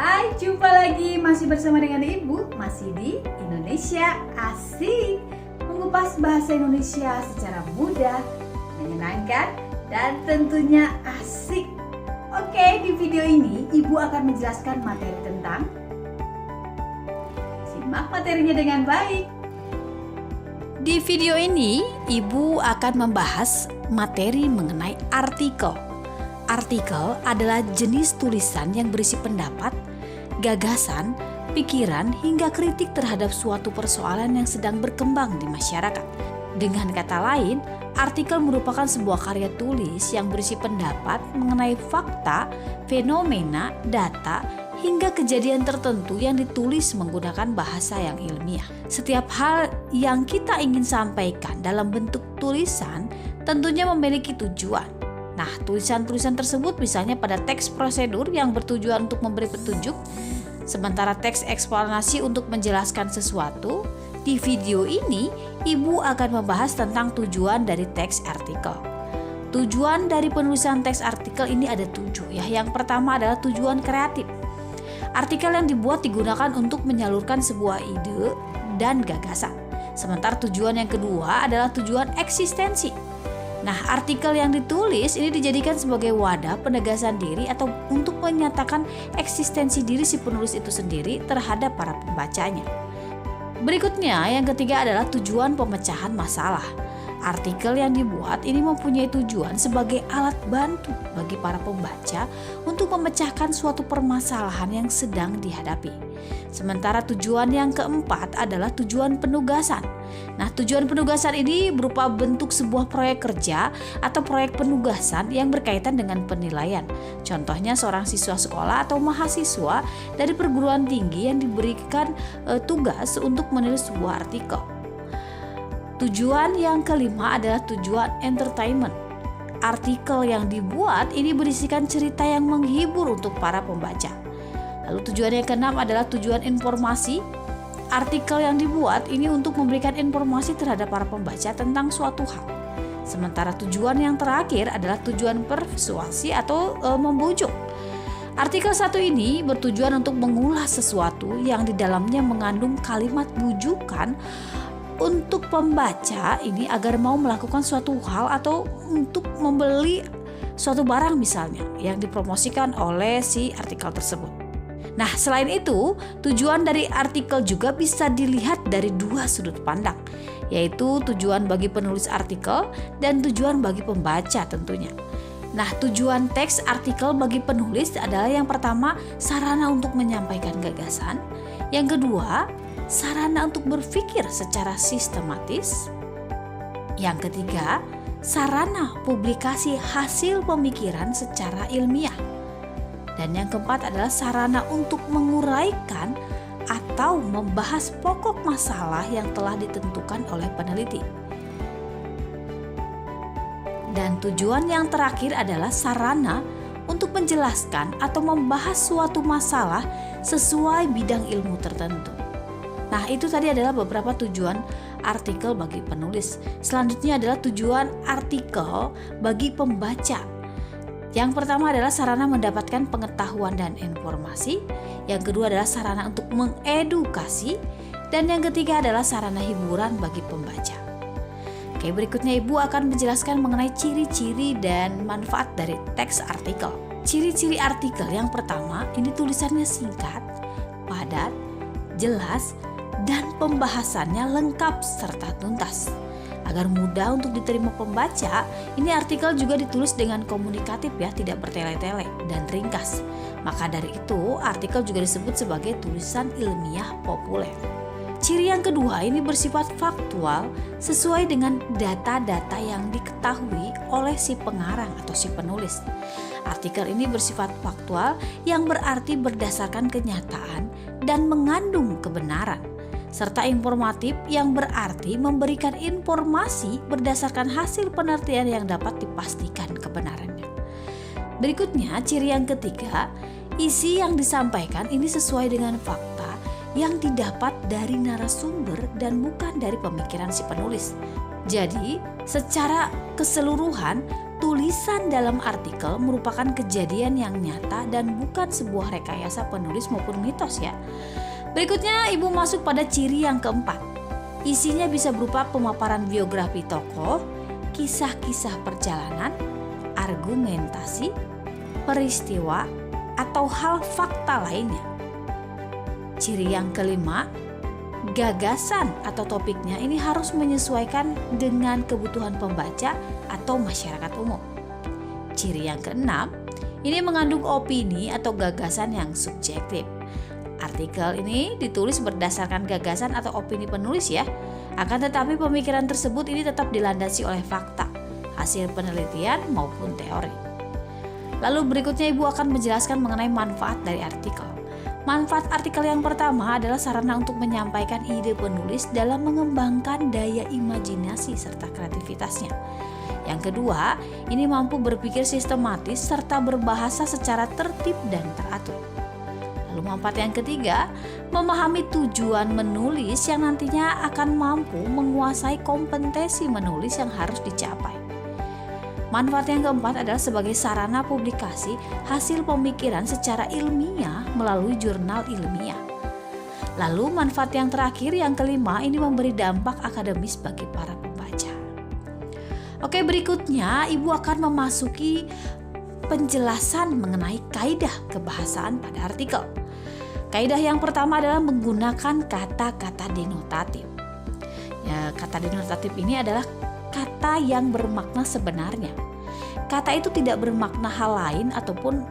Hai, jumpa lagi masih bersama dengan Ibu, masih di Indonesia Asik. Mengupas bahasa Indonesia secara mudah, menyenangkan, dan tentunya asik. Oke, di video ini Ibu akan menjelaskan materi tentang. Simak materinya dengan baik. Di video ini, Ibu akan membahas materi mengenai artikel. Artikel adalah jenis tulisan yang berisi pendapat, gagasan, pikiran, hingga kritik terhadap suatu persoalan yang sedang berkembang di masyarakat. Dengan kata lain, artikel merupakan sebuah karya tulis yang berisi pendapat mengenai fakta, fenomena, data, hingga kejadian tertentu yang ditulis menggunakan bahasa yang ilmiah. Setiap hal yang kita ingin sampaikan dalam bentuk tulisan tentunya memiliki tujuan. Nah, tulisan-tulisan tersebut misalnya pada teks prosedur yang bertujuan untuk memberi petunjuk, sementara teks eksplanasi untuk menjelaskan sesuatu. Di video ini, Ibu akan membahas tentang tujuan dari teks artikel. Tujuan dari penulisan teks artikel ini ada 7 ya. Yang pertama adalah tujuan kreatif. Artikel yang dibuat digunakan untuk menyalurkan sebuah ide dan gagasan. Sementara tujuan yang kedua adalah tujuan eksistensi. Nah, artikel yang ditulis ini dijadikan sebagai wadah penegasan diri atau untuk menyatakan eksistensi diri si penulis itu sendiri terhadap para pembacanya. Berikutnya, yang ketiga adalah tujuan pemecahan masalah. Artikel yang dibuat ini mempunyai tujuan sebagai alat bantu bagi para pembaca untuk memecahkan suatu permasalahan yang sedang dihadapi. Sementara tujuan yang keempat adalah tujuan penugasan. Nah, tujuan penugasan ini berupa bentuk sebuah proyek kerja atau proyek penugasan yang berkaitan dengan penilaian. Contohnya seorang siswa sekolah atau mahasiswa dari perguruan tinggi yang diberikan tugas untuk menulis sebuah artikel. Tujuan yang kelima adalah tujuan entertainment. Artikel yang dibuat ini berisikan cerita yang menghibur untuk para pembaca. Lalu tujuan yang keenam adalah tujuan informasi. Artikel yang dibuat ini untuk memberikan informasi terhadap para pembaca tentang suatu hal. Sementara tujuan yang terakhir adalah tujuan persuasi atau membujuk. Artikel satu ini bertujuan untuk mengulas sesuatu yang di dalamnya mengandung kalimat bujukan untuk pembaca ini agar mau melakukan suatu hal atau untuk membeli suatu barang misalnya yang dipromosikan oleh si artikel tersebut. Nah, selain itu, tujuan dari artikel juga bisa dilihat dari dua sudut pandang, yaitu tujuan bagi penulis artikel dan tujuan bagi pembaca tentunya. Nah, tujuan teks artikel bagi penulis adalah yang pertama, sarana untuk menyampaikan gagasan. Yang kedua, sarana untuk berpikir secara sistematis. Yang ketiga, sarana publikasi hasil pemikiran secara ilmiah. Dan yang keempat adalah sarana untuk menguraikan atau membahas pokok masalah yang telah ditentukan oleh peneliti. Dan tujuan yang terakhir adalah sarana untuk menjelaskan atau membahas suatu masalah sesuai bidang ilmu tertentu. Nah, itu tadi adalah beberapa tujuan artikel bagi penulis. Selanjutnya adalah tujuan artikel bagi pembaca. Yang pertama adalah sarana mendapatkan pengetahuan dan informasi. Yang kedua adalah sarana untuk mengedukasi. Dan yang ketiga adalah sarana hiburan bagi pembaca. Oke, berikutnya Ibu akan menjelaskan mengenai ciri-ciri dan manfaat dari teks artikel. Ciri-ciri artikel yang pertama, ini tulisannya singkat, padat, jelas, dan pembahasannya lengkap serta tuntas. Agar mudah untuk diterima pembaca, ini artikel juga ditulis dengan komunikatif ya, tidak bertele-tele dan ringkas. Maka dari itu, artikel juga disebut sebagai tulisan ilmiah populer. Ciri yang kedua ini bersifat faktual sesuai dengan data-data yang diketahui oleh si pengarang atau si penulis. Artikel ini bersifat faktual yang berarti berdasarkan kenyataan dan mengandung kebenaran. Serta informatif yang berarti memberikan informasi berdasarkan hasil penelitian yang dapat dipastikan kebenarannya. Berikutnya, ciri yang ketiga, isi yang disampaikan ini sesuai dengan fakta yang didapat dari narasumber dan bukan dari pemikiran si penulis. Jadi, secara keseluruhan, tulisan dalam artikel merupakan kejadian yang nyata dan bukan sebuah rekayasa penulis maupun mitos ya. Berikutnya Ibu masuk pada ciri yang keempat. Isinya bisa berupa pemaparan biografi tokoh, kisah-kisah perjalanan, argumentasi, peristiwa, atau hal fakta lainnya. Ciri yang kelima, gagasan atau topiknya ini harus menyesuaikan dengan kebutuhan pembaca atau masyarakat umum. Ciri yang keenam, ini mengandung opini atau gagasan yang subjektif. Artikel ini ditulis berdasarkan gagasan atau opini penulis ya. Akan tetapi pemikiran tersebut ini tetap dilandasi oleh fakta, hasil penelitian maupun teori. Lalu berikutnya Ibu akan menjelaskan mengenai manfaat dari artikel. Manfaat artikel yang pertama adalah sarana untuk menyampaikan ide penulis dalam mengembangkan daya imajinasi serta kreativitasnya. Yang kedua, ini mampu berpikir sistematis serta berbahasa secara tertib dan teratur. Lalu manfaat yang ketiga, memahami tujuan menulis yang nantinya akan mampu menguasai kompetensi menulis yang harus dicapai. Manfaat yang keempat adalah sebagai sarana publikasi hasil pemikiran secara ilmiah melalui jurnal ilmiah. Lalu manfaat yang terakhir yang kelima ini memberi dampak akademis bagi para pembaca. Oke, berikutnya Ibu akan memasuki penjelasan mengenai kaidah kebahasaan pada artikel. Kaidah yang pertama adalah menggunakan kata-kata denotatif. Ya, kata denotatif ini adalah kata yang bermakna sebenarnya. Kata itu tidak bermakna hal lain ataupun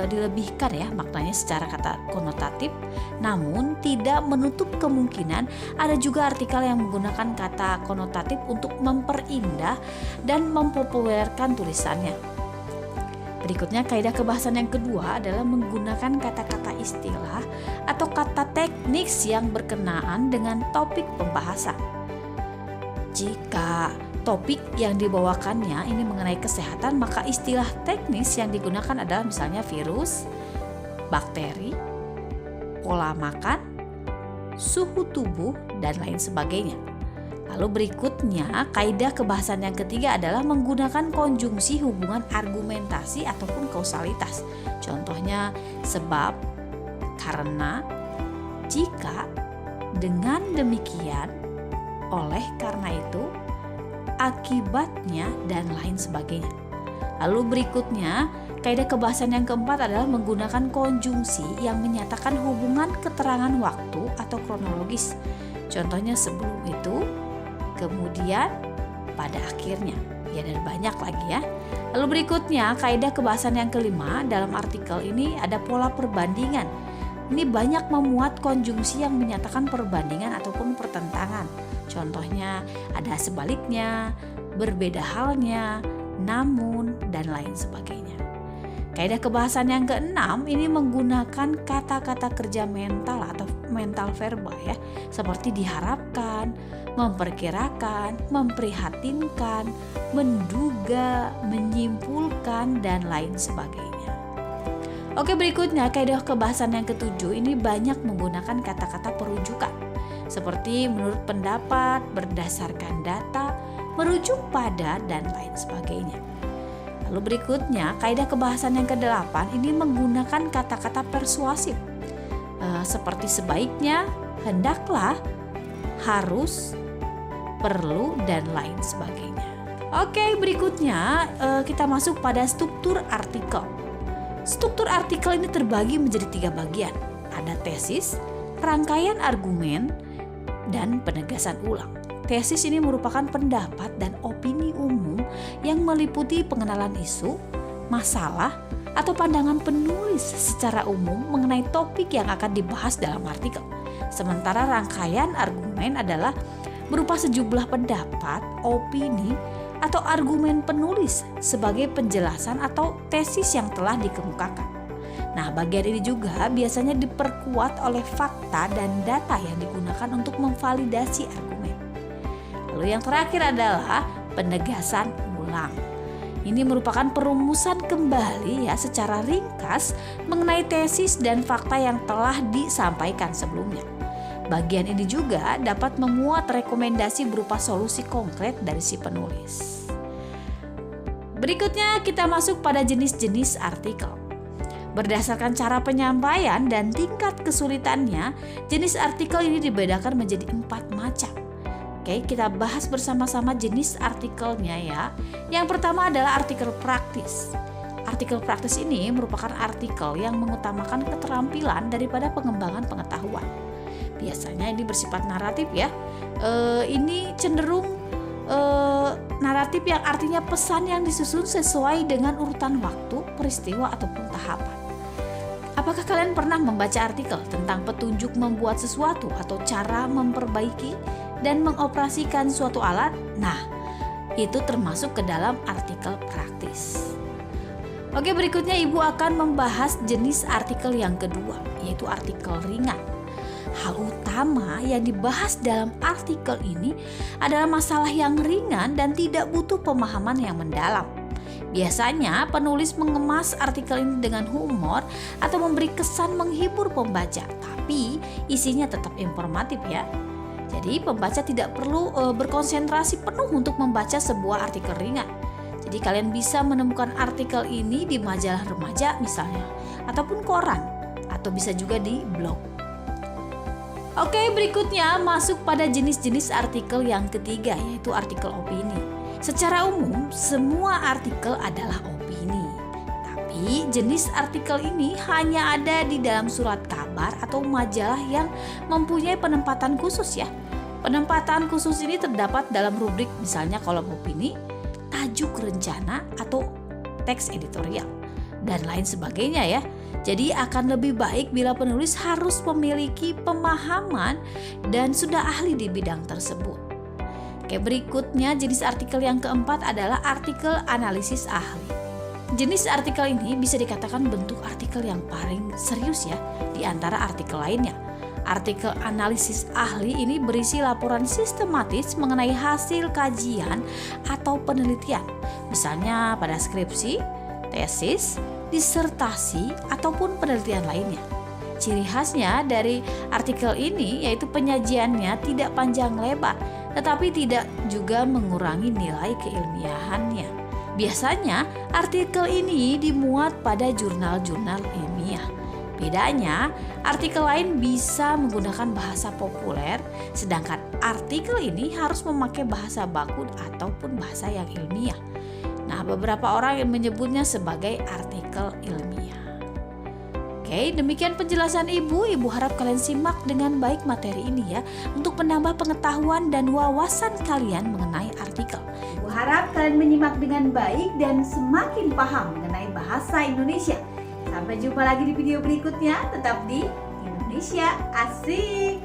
dilebihkan ya maknanya secara kata konotatif, namun tidak menutup kemungkinan ada juga artikel yang menggunakan kata konotatif untuk memperindah dan mempopulerkan tulisannya. Berikutnya kaidah kebahasaan yang kedua adalah menggunakan kata-kata istilah atau kata teknis yang berkenaan dengan topik pembahasan. Jika topik yang dibawakannya ini mengenai kesehatan, maka istilah teknis yang digunakan adalah misalnya virus, bakteri, pola makan, suhu tubuh, dan lain sebagainya. Lalu berikutnya, kaidah kebahasaan yang ketiga adalah menggunakan konjungsi hubungan argumentasi ataupun kausalitas. Contohnya sebab, karena, jika, dengan demikian, oleh karena itu, akibatnya, dan lain sebagainya. Lalu berikutnya, kaidah kebahasaan yang keempat adalah menggunakan konjungsi yang menyatakan hubungan keterangan waktu atau kronologis. Contohnya sebelum itu, kemudian, pada akhirnya. Ya, dan banyak lagi ya. Lalu berikutnya, kaidah kebahasaan yang kelima dalam artikel ini ada pola perbandingan. Ini banyak memuat konjungsi yang menyatakan perbandingan ataupun pertentangan. Contohnya ada sebaliknya, berbeda halnya, namun, dan lain sebagainya. Kaidah kebahasaan yang keenam ini menggunakan kata-kata kerja mental atau mental verbal ya, seperti diharapkan, memperkirakan, memprihatinkan, menduga, menyimpulkan, dan lain sebagainya. Oke, berikutnya kaidah kebahasan yang ketujuh ini banyak menggunakan kata-kata perujukan seperti menurut pendapat, berdasarkan data, merujuk pada, dan lain sebagainya. Lalu berikutnya kaidah kebahasan yang ke-8 ini menggunakan kata-kata persuasif seperti sebaiknya, hendaklah, harus, perlu, dan lain sebagainya. Oke, berikutnya kita masuk pada struktur artikel. Struktur artikel ini terbagi menjadi 3 bagian. Ada tesis, rangkaian argumen, dan penegasan ulang. Tesis ini merupakan pendapat dan opini umum yang meliputi pengenalan isu, masalah, atau pandangan penulis secara umum mengenai topik yang akan dibahas dalam artikel. Sementara rangkaian argumen adalah berupa sejumlah pendapat, opini, atau argumen penulis sebagai penjelasan atau tesis yang telah dikemukakan. Nah, bagian ini juga biasanya diperkuat oleh fakta dan data yang digunakan untuk memvalidasi argumen. Lalu yang terakhir adalah penegasan ulang. Ini merupakan perumusan kembali ya secara ringkas mengenai tesis dan fakta yang telah disampaikan sebelumnya. Bagian ini juga dapat memuat rekomendasi berupa solusi konkret dari si penulis. Berikutnya kita masuk pada jenis-jenis artikel. Berdasarkan cara penyampaian dan tingkat kesulitannya, jenis artikel ini dibedakan menjadi 4 macam. Oke, kita bahas bersama-sama jenis artikelnya ya. Yang pertama adalah artikel praktis. Artikel praktis ini merupakan artikel yang mengutamakan keterampilan daripada pengembangan pengetahuan. Biasanya ini bersifat naratif ya. Ini cenderung naratif yang artinya pesan yang disusun sesuai dengan urutan waktu, peristiwa ataupun tahapan. Apakah kalian pernah membaca artikel tentang petunjuk membuat sesuatu atau cara memperbaiki dan mengoperasikan suatu alat? Nah, itu termasuk ke dalam artikel praktis. Oke, berikutnya Ibu akan membahas jenis artikel yang kedua, yaitu artikel ringan. Hal utama yang dibahas dalam artikel ini adalah masalah yang ringan dan tidak butuh pemahaman yang mendalam. Biasanya penulis mengemas artikel ini dengan humor atau memberi kesan menghibur pembaca, tapi isinya tetap informatif ya. Jadi pembaca tidak perlu berkonsentrasi penuh untuk membaca sebuah artikel ringan. Jadi kalian bisa menemukan artikel ini di majalah remaja misalnya, ataupun koran, atau bisa juga di blog. Oke, berikutnya masuk pada jenis-jenis artikel yang ketiga, yaitu artikel opini. Secara umum, semua artikel adalah opini. Tapi jenis artikel ini hanya ada di dalam surat kabar atau majalah yang mempunyai penempatan khusus ya. Penempatan khusus ini terdapat dalam rubrik misalnya kolom opini, tajuk rencana atau teks editorial, dan lain sebagainya ya. Jadi akan lebih baik bila penulis harus memiliki pemahaman dan sudah ahli di bidang tersebut. Oke, berikutnya jenis artikel yang keempat adalah artikel analisis ahli. Jenis artikel ini bisa dikatakan bentuk artikel yang paling serius ya di antara artikel lainnya. Artikel analisis ahli ini berisi laporan sistematis mengenai hasil kajian atau penelitian, misalnya pada skripsi, tesis, disertasi, ataupun penelitian lainnya. Ciri khasnya dari artikel ini yaitu penyajiannya tidak panjang lebar, tetapi tidak juga mengurangi nilai keilmiahannya. Biasanya artikel ini dimuat pada jurnal-jurnal ilmiah. Bedanya, artikel lain bisa menggunakan bahasa populer, sedangkan artikel ini harus memakai bahasa baku ataupun bahasa yang ilmiah. Nah, beberapa orang yang menyebutnya sebagai artikel ilmiah. Oke, demikian penjelasan Ibu. Ibu harap kalian simak dengan baik materi ini ya, untuk menambah pengetahuan dan wawasan kalian mengenai artikel. Ibu harap kalian menyimak dengan baik dan semakin paham mengenai bahasa Indonesia. Sampai jumpa lagi di video berikutnya, tetap di Indonesia Asik.